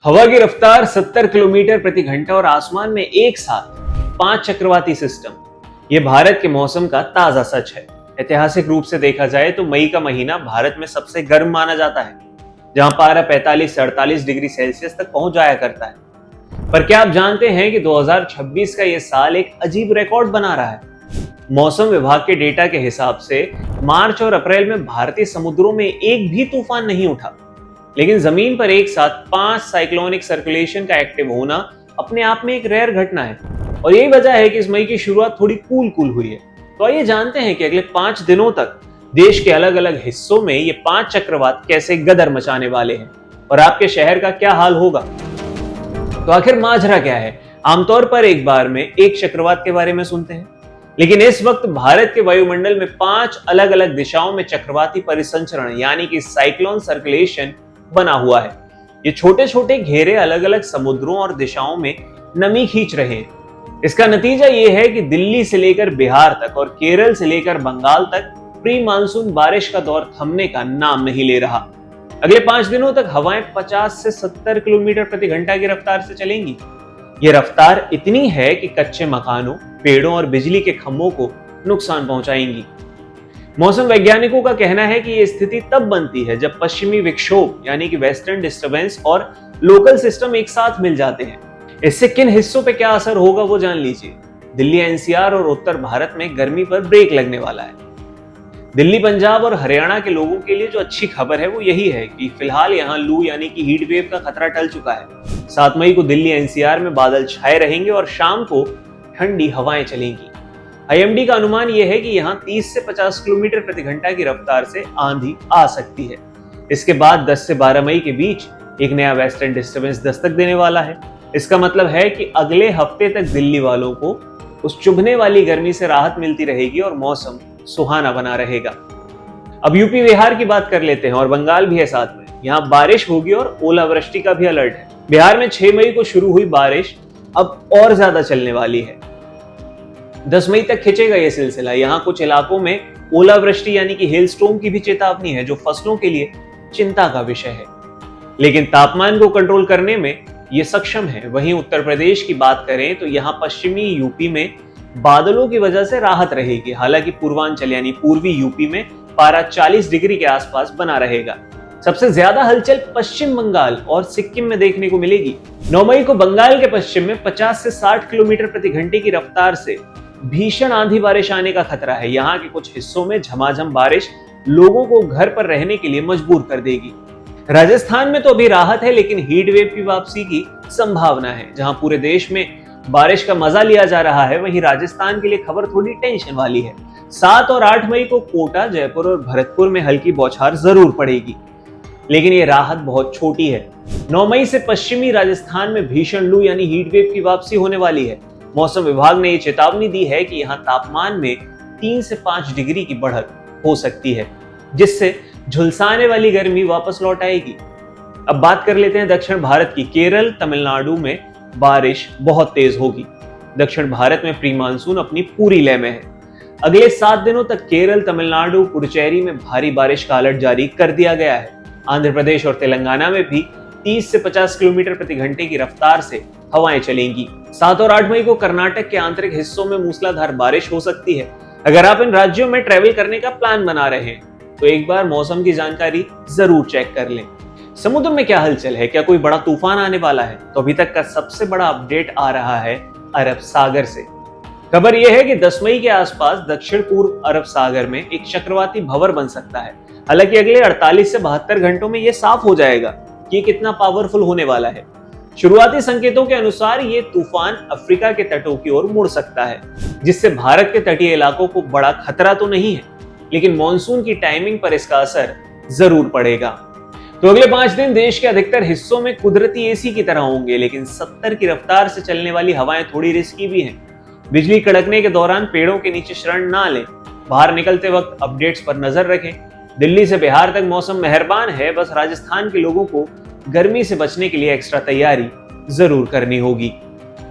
हवा की रफ्तार 70 किलोमीटर प्रति घंटा और आसमान में एक साथ 5 चक्रवाती सिस्टम, ये भारत के मौसम का ताजा सच है। ऐतिहासिक रूप से देखा जाए तो मई का महीना भारत में सबसे गर्म माना जाता है, जहां पारा 45 से 48 डिग्री सेल्सियस तक पहुंच जाया करता है। पर क्या आप जानते हैं कि 2026 का यह साल एक अजीब रिकॉर्ड बना रहा है। मौसम विभाग के डेटा के हिसाब से मार्च और अप्रैल में भारतीय समुद्रों में एक भी तूफान नहीं उठा, लेकिन जमीन पर एक साथ 5 साइक्लोनिक सर्कुलेशन का एक्टिव होना अपने आप में एक रेयर घटना है। और यही वजह है कि इस मई की शुरुआत थोड़ी कूल हुई है। तो आइए जानते हैं कि अगले 5 दिनों तक देश के अलग अलग हिस्सों में ये 5 चक्रवात कैसे गदर मचाने वाले हैं और आपके शहर का क्या हाल होगा। तो आखिर माजरा क्या है। आमतौर पर एक बार में एक चक्रवात के बारे में सुनते हैं, लेकिन इस वक्त भारत के वायुमंडल में 5 अलग अलग दिशाओं में चक्रवाती परिसंचरण यानी कि साइक्लोन सर्कुलेशन बना हुआ है। ये छोटे छोटे घेरे अलग अलग समुद्रों और दिशाओं में नमी खींच रहे हैं। इसका नतीजा ये है कि दिल्ली से लेकर बिहार तक और केरल से लेकर बंगाल तक प्री मानसून बारिश का दौर थमने का नाम नहीं ले रहा। अगले 5 दिनों तक हवाएं 50 से 70 किलोमीटर प्रति घंटा की रफ्तार से चलेंगी। ये रफ्तार इतनी है कि कच्चे मकानों, पेड़ों और बिजली के खंभों को नुकसान पहुंचाएंगी। मौसम वैज्ञानिकों का कहना है कि यह स्थिति तब बनती है जब पश्चिमी विक्षोभ यानी कि वेस्टर्न डिस्टरबेंस और लोकल सिस्टम एक साथ मिल जाते हैं। इससे किन हिस्सों पे क्या असर होगा वो जान लीजिए। दिल्ली, एनसीआर और उत्तर भारत में गर्मी पर ब्रेक लगने वाला है। दिल्ली, पंजाब और हरियाणा के लोगों के लिए जो अच्छी खबर है वो यही है कि फिलहाल यहाँ लू यानी कि हीट वेव का खतरा टल चुका है। 7 मई को दिल्ली एनसीआर में बादल छाए रहेंगे और शाम को ठंडी हवाएं चलेंगी। आईएमडी का अनुमान यह है कि यहाँ 30 से 50 किलोमीटर प्रति घंटा की रफ्तार से आंधी आ सकती है। इसके बाद 10 से 12 मई के बीच एक नया वेस्टर्न डिस्टर्बेंस दस्तक देने वाला है। इसका मतलब है कि अगले हफ्ते तक दिल्ली वालों को उस चुभने वाली गर्मी से राहत मिलती रहेगी और मौसम सुहाना बना रहेगा। अब यूपी बिहार की बात कर लेते हैं और बंगाल भी है साथ में। यहाँ बारिश होगी और ओलावृष्टि का भी अलर्ट है। बिहार में 6 मई को शुरू हुई बारिश अब और ज्यादा चलने वाली है। 10 मई तक खिंचेगा यह सिलसिला। यहाँ कुछ इलाकों में ओलावृष्टि यानी कि हेलस्टॉर्म की भी चेतावनी है, जो फसलों के लिए चिंता का विषय है, लेकिन तापमान को कंट्रोल करने में ये सक्षम है। वहीं उत्तर प्रदेश की बात करें तो यहाँ पश्चिमी यूपी में बादलों की वजह से राहत रहेगी। हालांकि पूर्वांचल यानी पूर्वी यूपी में पारा 40 डिग्री के आसपास बना रहेगा। सबसे ज्यादा हलचल पश्चिम बंगाल और सिक्किम में देखने को मिलेगी। 9 मई को बंगाल के पश्चिम में 50 से 60 किलोमीटर प्रति घंटे की रफ्तार से भीषण आंधी बारिश आने का खतरा है। यहाँ के कुछ हिस्सों में झमाझम बारिश लोगों को घर पर रहने के लिए मजबूर कर देगी। राजस्थान में तो अभी राहत है, लेकिन हीट वेव की वापसी की संभावना है। जहां पूरे देश में बारिश का मजा लिया जा रहा है, वहीं राजस्थान के लिए खबर थोड़ी टेंशन वाली है। 7 और 8 मई को कोटा, जयपुर और भरतपुर में हल्की बौछार जरूर पड़ेगी, लेकिन ये राहत बहुत छोटी है। 9 मई से पश्चिमी राजस्थान में भीषण लू यानी हीट वेव की वापसी होने वाली है। मौसम विभाग ने ये चेतावनी दी है कि यहाँ तापमान में 3 से 5 डिग्री की बढ़त हो सकती है, जिससे झुलसाने वाली गर्मी वापस लौट आएगी। अब बात कर लेते हैं दक्षिण भारत की। केरल, तमिलनाडु में बारिश बहुत तेज होगी। दक्षिण भारत में प्री मानसून अपनी पूरी लय में है। अगले 7 दिनों तक केरल, तमिलनाडु, पुडुचेरी में भारी बारिश का अलर्ट जारी कर दिया गया है। आंध्र प्रदेश और तेलंगाना में भी 30 से 50 किलोमीटर प्रति घंटे की रफ्तार से हवाएं चलेंगी। 7 और 8 मई को कर्नाटक के आंतरिक हिस्सों में मूसलाधार बारिश हो सकती है। अगर आप इन राज्यों में ट्रैवल करने का प्लान बना रहे हैं तो एक बार मौसम की जानकारी जरूर चेक कर लें। समुद्र में क्या हलचल है, क्या कोई बड़ा तूफान आने वाला है? तो अभी तक का सबसे बड़ा अपडेट आ रहा है अरब सागर से। खबर यह है कि 10 मई के आसपास दक्षिण पूर्व अरब सागर में एक चक्रवाती भंवर बन सकता है। हालांकि अगले 48 से 72 घंटों में यह साफ हो जाएगा कि ये कितना पावरफुल होने वाला है। शुरुआती संकेतों के अनुसार ये तूफान अफ्रीका के तटों की ओर मुड़ सकता है, जिससे भारत के तटीय इलाकों को बड़ा खतरा तो नहीं है, लेकिन मॉनसून की टाइमिंग पर इसका असर जरूर पड़ेगा। तो अगले 5 दिन देश के अधिकतर हिस्सों में कुदरती एसी की तरह होंगे, लेकिन 70 की रफ्तार से चलने वाली हवाएं थोड़ी रिस्की भी हैं। बिजली कड़कने के दौरान पेड़ों के नीचे शरण ना लें। बाहर निकलते वक्त अपडेट्स पर नजर रखें। दिल्ली से बिहार तक मौसम मेहरबान है, बस राजस्थान के लोगों को गर्मी से बचने के लिए एक्स्ट्रा तैयारी जरूर करनी होगी।